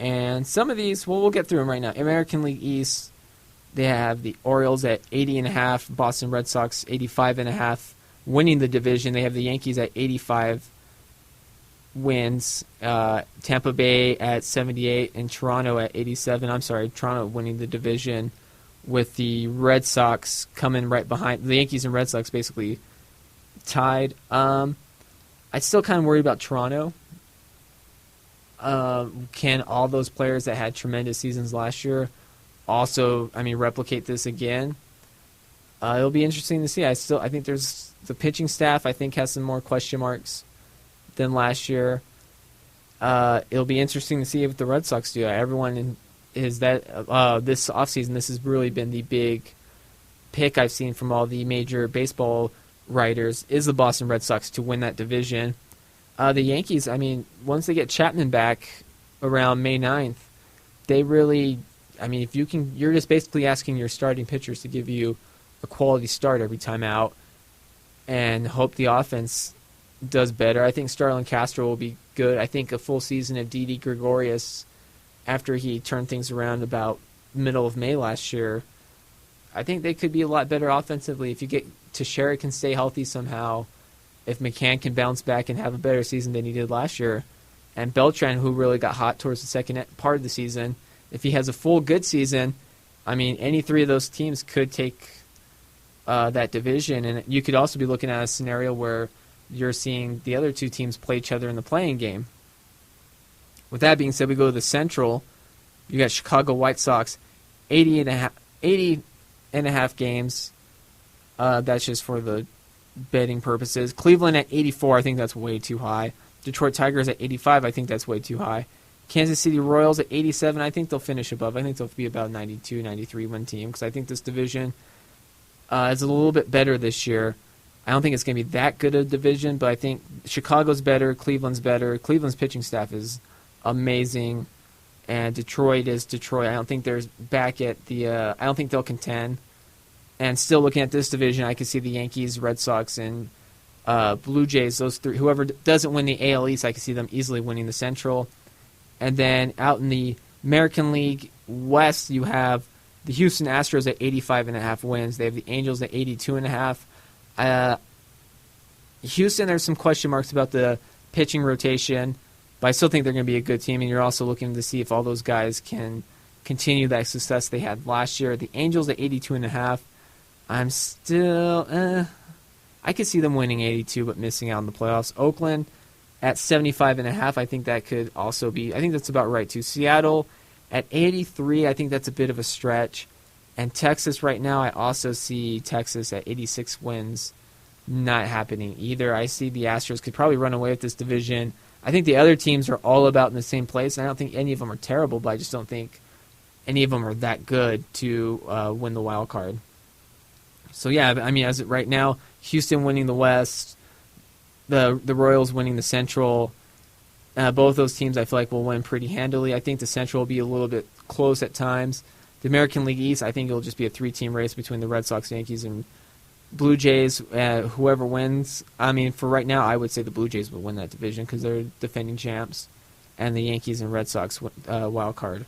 And some of these, well, we'll get through them right now. American League East, they have the Orioles at 80.5, Boston Red Sox 85.5, winning the division. They have the Yankees at 85 wins, Tampa Bay at 78, and Toronto at 87. I'm sorry, Toronto winning the division, with the Red Sox coming right behind. The Yankees and Red Sox basically tied. I still kind of worry about Toronto. Can all those players that had tremendous seasons last year also, replicate this again? It'll be interesting to see. I think there's the pitching staff, I think, has some more question marks than last year. It'll be interesting to see if the Red Sox do. Everyone is that this offseason, this has really been the big pick I've seen from all the major baseball writers, is the Boston Red Sox to win that division. The Yankees, once they get Chapman back around May 9th, they really, if you can, you're just basically asking your starting pitchers to give you a quality start every time out and hope the offense does better. I think Starlin Castro will be good. I think a full season of Didi Gregorius, after he turned things around about middle of May last year, I think they could be a lot better offensively if you get Teixeira can stay healthy somehow, if McCann can bounce back and have a better season than he did last year, and Beltran, who really got hot towards the second part of the season, if he has a full good season, any three of those teams could take that division. And you could also be looking at a scenario where you're seeing the other two teams play each other in the playing game. With that being said, we go to the Central. You got Chicago White Sox, 80.5 games. That's just for the betting purposes. Cleveland at 84, I think that's way too high. Detroit Tigers at 85, I think that's way too high. Kansas City Royals at 87, I think they'll finish above. I think they'll be about 92, 93 win team, because I think this division is a little bit better this year. I don't think it's going to be that good a division, but I think Chicago's better, Cleveland's better. Cleveland's pitching staff is amazing, and Detroit is Detroit. I don't think they're back at the I don't think they'll contend. And still looking at this division, I can see the Yankees, Red Sox, and Blue Jays, those three. Whoever doesn't win the AL East, I can see them easily winning the Central. And then out in the American League West, you have the Houston Astros at 85.5 wins. They have the Angels at 82.5. Houston, there's some question marks about the pitching rotation, but I still think they're going to be a good team, and you're also looking to see if all those guys can continue that success they had last year. The Angels at 82.5. I'm still, I could see them winning 82 but missing out in the playoffs. Oakland at 75.5. I think that could also be, I think that's about right too. Seattle at 83. I think that's a bit of a stretch. And Texas right now, I also see Texas at 86 wins. Not happening either. I see the Astros could probably run away with this division. I think the other teams are all about in the same place. I don't think any of them are terrible, but I just don't think any of them are that good to win the wild card. So yeah, as of right now, Houston winning the West, the Royals winning the Central. Both those teams I feel like will win pretty handily. I think the Central will be a little bit close at times. The American League East, I think it'll just be a 3-team race between the Red Sox, Yankees, and Blue Jays. Whoever wins, for right now, I would say the Blue Jays will win that division because they're defending champs, and the Yankees and Red Sox wild card.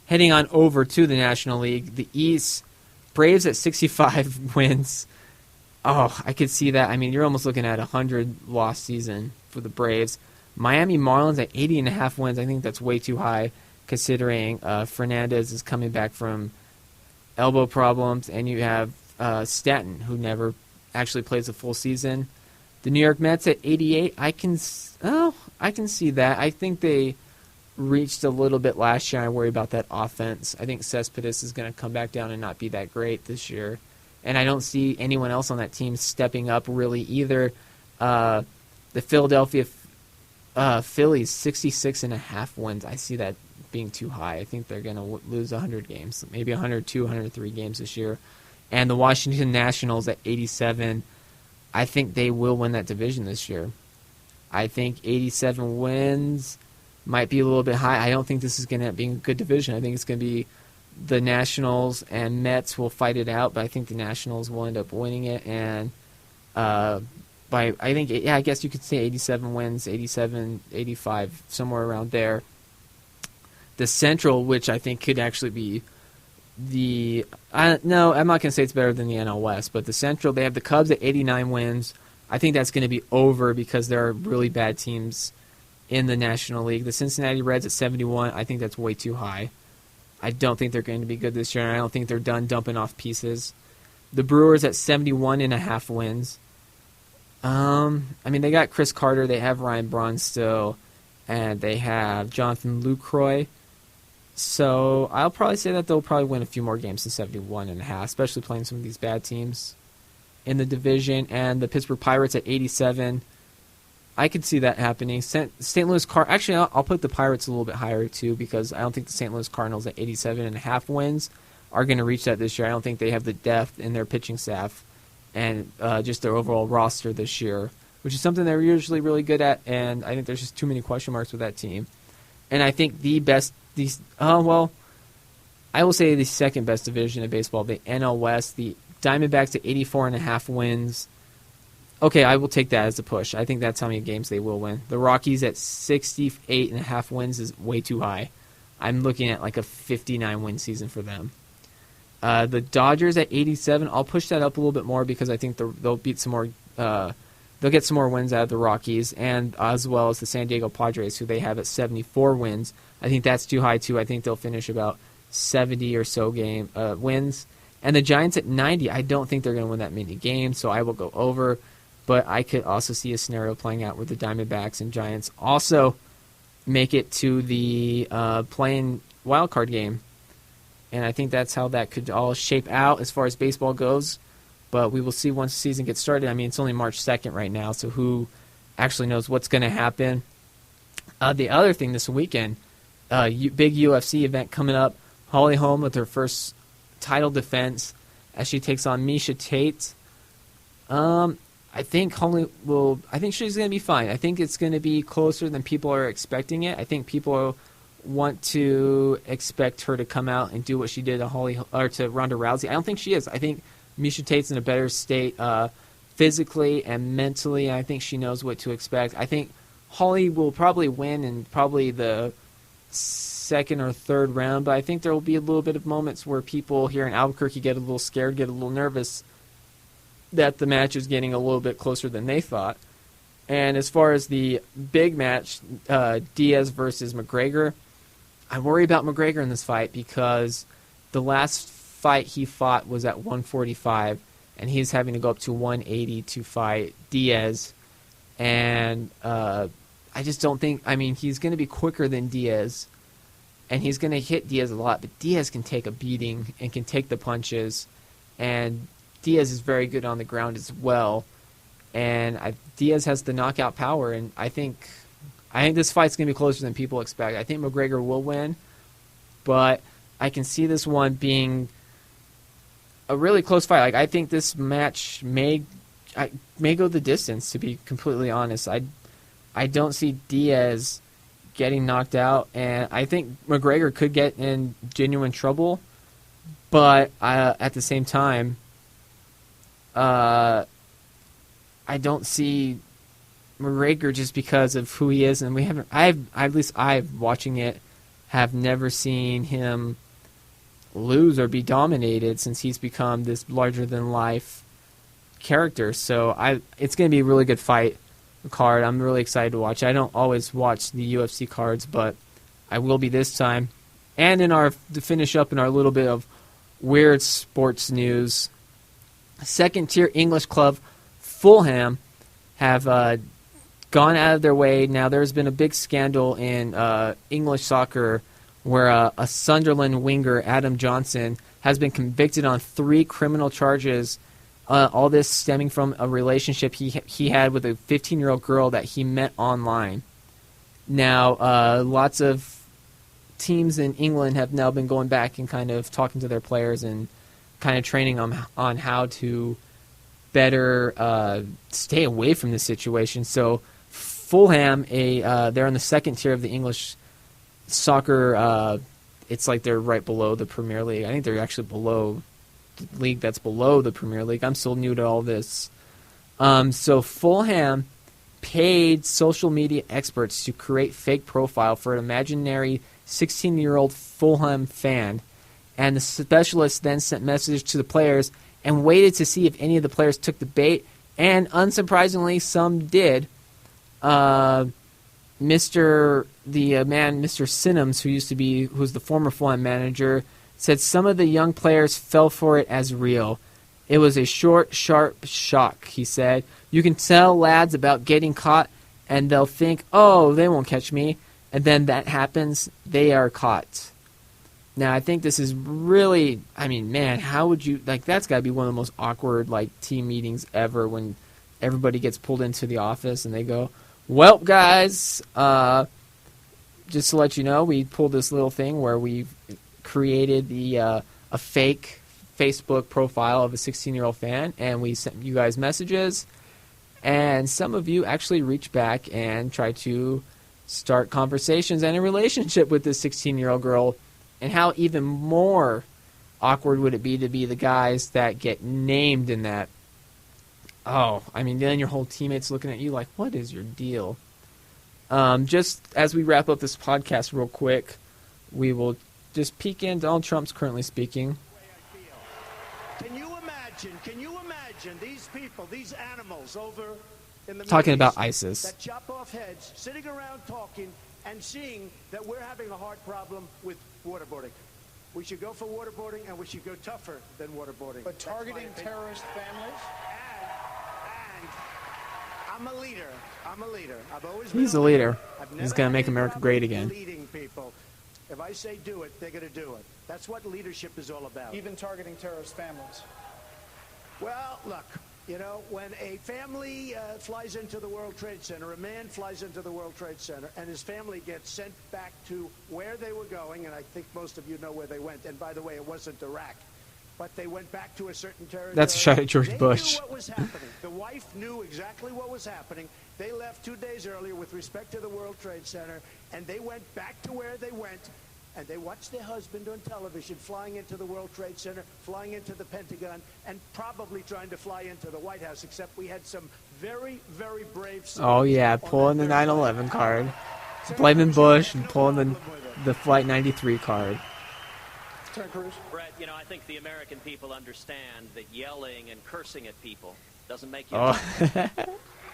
Heading on over to the National League, the East, Braves at 65 wins. Oh, I could see that. You're almost looking at a 100-loss season for the Braves. Miami Marlins at 80.5 wins. I think that's way too high, considering Fernandez is coming back from elbow problems, and you have Stanton, who never actually plays a full season. The New York Mets at 88. I can see that. I think they reached a little bit last year. I worry about that offense. I think Cespedes is going to come back down and not be that great this year. And I don't see anyone else on that team stepping up really either. The Philadelphia Phillies, 66.5 wins. I see that being too high. I think they're going to lose 100 games, maybe 102, 103 games this year. And the Washington Nationals at 87. I think they will win that division this year. I think 87 wins might be a little bit high. I don't think this is going to end up being a good division. I think it's going to be the Nationals and Mets will fight it out, but I think the Nationals will end up winning it. And I guess you could say 87 wins, 87, 85, somewhere around there. The Central, which I think could actually be no, I'm not going to say it's better than the NL West, but the Central, they have the Cubs at 89 wins. I think that's going to be over because there are really bad teams in the National League. The Cincinnati Reds at 71, I think that's way too high. I don't think they're going to be good this year, and I don't think they're done dumping off pieces. The Brewers at 71.5 wins. I mean, they got Chris Carter, they have Ryan Braun still, and they have Jonathan Lucroy. So I'll probably say that they'll probably win a few more games than 71.5, especially playing some of these bad teams in the division. And the Pittsburgh Pirates at 87. I could see that happening. St. Louis actually, I'll put the Pirates a little bit higher too, because I don't think the St. Louis Cardinals at 87.5 wins are going to reach that this year. I don't think they have the depth in their pitching staff and just their overall roster this year, which is something they're usually really good at. And I think there's just too many question marks with that team. And I think I will say the second best division of baseball, the NL West, the Diamondbacks at 84.5 wins. Okay, I will take that as a push. I think that's how many games they will win. The Rockies at 68.5 wins is way too high. I'm looking at like a 59-win season for them. The Dodgers at 87, I'll push that up a little bit more because I think they'll beat some more. They'll get some more wins out of the Rockies, and as well as the San Diego Padres, who they have at 74 wins. I think that's too high, too. I think they'll finish about 70 or so wins. And the Giants at 90, I don't think they're going to win that many games, so I will go over. But I could also see a scenario playing out where the Diamondbacks and Giants also make it to the play-in wildcard game. And I think that's how that could all shape out as far as baseball goes. But we will see once the season gets started. I mean, it's only March 2nd right now, so who actually knows what's going to happen? The other thing this weekend, big UFC event coming up. Holly Holm with her first title defense as she takes on Miesha Tate. I think she's going to be fine. I think it's going to be closer than people are expecting it. I think people want to expect her to come out and do what she did to Ronda Rousey. I don't think she is. I think Miesha Tate's in a better state physically and mentally. I think she knows what to expect. I think Holly will probably win in probably the second or third round, but I think there will be a little bit of moments where people here in Albuquerque get a little scared, get a little nervous that the match is getting a little bit closer than they thought. And as far as the big match, Diaz versus McGregor, I worry about McGregor in this fight because the last fight he fought was at 145, and he's having to go up to 180 to fight Diaz. And I just don't think, I mean, he's going to be quicker than Diaz, and he's going to hit Diaz a lot, but Diaz can take a beating and can take the punches, and Diaz is very good on the ground as well. And Diaz has the knockout power, and I think this fight's going to be closer than people expect. I think McGregor will win, but I can see this one being a really close fight. Like, I think this match may go the distance, to be completely honest. I don't see Diaz getting knocked out, and I think McGregor could get in genuine trouble, but at the same time, I don't see McGregor just because of who he is, and I've watching it, have never seen him lose or be dominated since he's become this larger than life character. So it's going to be a really good fight card. I'm really excited to watch. I don't always watch the UFC cards, but I will be this time. And to finish up in our little bit of weird sports news, second tier English club Fulham have gone out of their way. Now, there's been a big scandal in English soccer where a Sunderland winger, Adam Johnson, has been convicted on 3 criminal charges, all this stemming from a relationship he had with a 15-year-old girl that he met online. Now, lots of teams in England have now been going back and kind of talking to their players and kind of training them on how to better stay away from this situation. So Fulham, they're in the second tier of the English soccer. It's like they're right below the Premier League. I think they're actually below the league that's below the Premier League. I'm still new to all this. So Fulham paid social media experts to create fake profile for an imaginary 16-year-old Fulham fan. And the specialist then sent messages to the players and waited to see if any of the players took the bait. And unsurprisingly, some did. Mr. Sinnams, who's the former Fulham manager, said some of the young players fell for it as real. It was a short, sharp shock, he said. You can tell lads about getting caught, and they'll think, oh, they won't catch me. And then that happens, they are caught. Now, I think this is really, man, how would you, that's got to be one of the most awkward, team meetings ever when everybody gets pulled into the office and they go, well, guys, just to let you know, we pulled this little thing where we created a fake Facebook profile of a 16-year-old fan, and we sent you guys messages, and some of you actually reached back and tried to start conversations and a relationship with this 16-year-old girl. And how even more awkward would it be to be the guys that get named in that? Oh, then your whole teammates looking at you like, what is your deal? Just as we wrap up this podcast real quick, we will just peek in. Donald Trump's currently speaking. Can you imagine these people, these animals over in the talking Middle about East ISIS. that chop off heads, sitting around talking and seeing that we're having a hard problem with waterboarding. We should go for waterboarding, and we should go tougher than waterboarding. But targeting terrorist families? And I'm a leader. I've always He's been a leader. I've He's never going to had make any America problem great again. leading people. If I say do it, they're going to do it. That's what leadership is all about. Even targeting terrorist families? Well, look, when a family flies into the World Trade Center, a man flies into the World Trade Center, and his family gets sent back to where they were going, and I think most of you know where they went. And by the way, it wasn't Iraq, but they went back to a certain territory. That's a shot at George Bush. They knew what was happening. The wife knew exactly what was happening. They left 2 days earlier with respect to the World Trade Center, and they went back to where they went. And they watched their husband on television flying into the World Trade Center, flying into the Pentagon, and probably trying to fly into the White House, except we had some very, very brave... Oh, yeah, pulling the 9/11 card. Blaming Bush and pulling the Flight 93 card. Ted Cruz? Brett, I think the American people understand that yelling and cursing at people doesn't make you...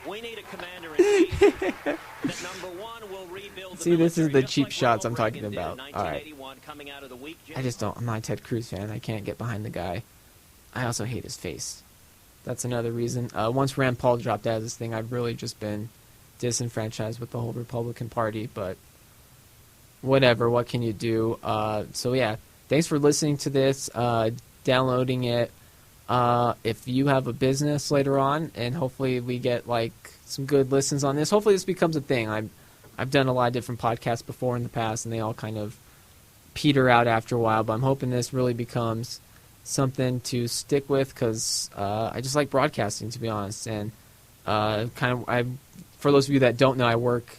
We need a commander-in-chief that, number one, will rebuild the See, this is military, the just cheap like shots I'm Ronald talking Reagan did in about. All right. 1981, coming out of the weak I'm not a Ted Cruz fan. I can't get behind the guy. I also hate his face. That's another reason. Once Rand Paul dropped out of this thing, I've really just been disenfranchised with the whole Republican Party, but whatever, what can you do? So yeah, thanks for listening to this, downloading it. If you have a business later on, and hopefully we get some good listens on this, hopefully this becomes a thing. I've done a lot of different podcasts before in the past, and they all kind of peter out after a while, but I'm hoping this really becomes something to stick with, because I just like broadcasting, to be honest. And for those of you that don't know, I work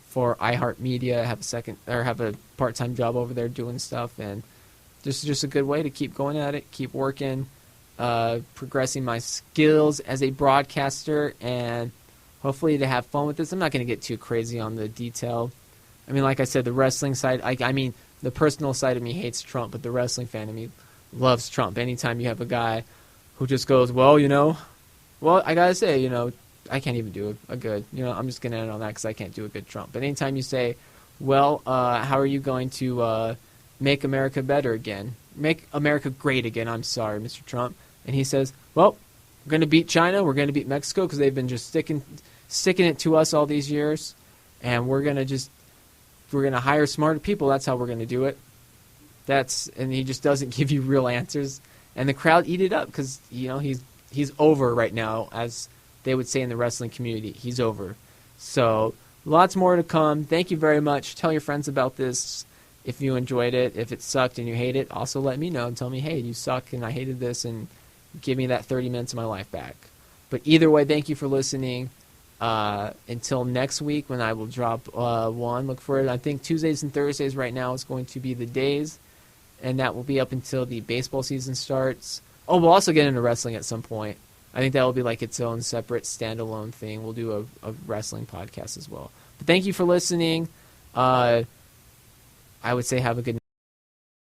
for iHeartMedia. I have a part-time job over there doing stuff, and just a good way to keep going at it, keep working, progressing my skills as a broadcaster, and hopefully to have fun with this. I'm not going to get too crazy on the detail. Like I said, the wrestling side, the personal side of me hates Trump, but the wrestling fan of me loves Trump. Anytime you have a guy who just goes, well, I got to say, I can't even do a good, I'm just going to end on that because I can't do a good Trump. But anytime you say, well, how are you going to make America better again? Make America great again, I'm sorry, Mr. Trump. And he says, well, we're going to beat China, we're going to beat Mexico because they've been just sticking it to us all these years, and we're going to hire smarter people. That's how we're going to do it. And he just doesn't give you real answers, and the crowd eat it up because he's over right now, as they would say in the wrestling community. He's over. So lots more to come. Thank you very much. Tell your friends about this if you enjoyed it. If it sucked and you hate it, also let me know and tell me, hey, you suck and I hated this, and give me that 30 minutes of my life back. But either way, thank you for listening. Until next week when I will drop one. Look for it. I think Tuesdays and Thursdays right now is going to be the days, and that will be up until the baseball season starts. Oh, we'll also get into wrestling at some point. I think that will be its own separate standalone thing. We'll do a wrestling podcast as well. But thank you for listening. I would say have a good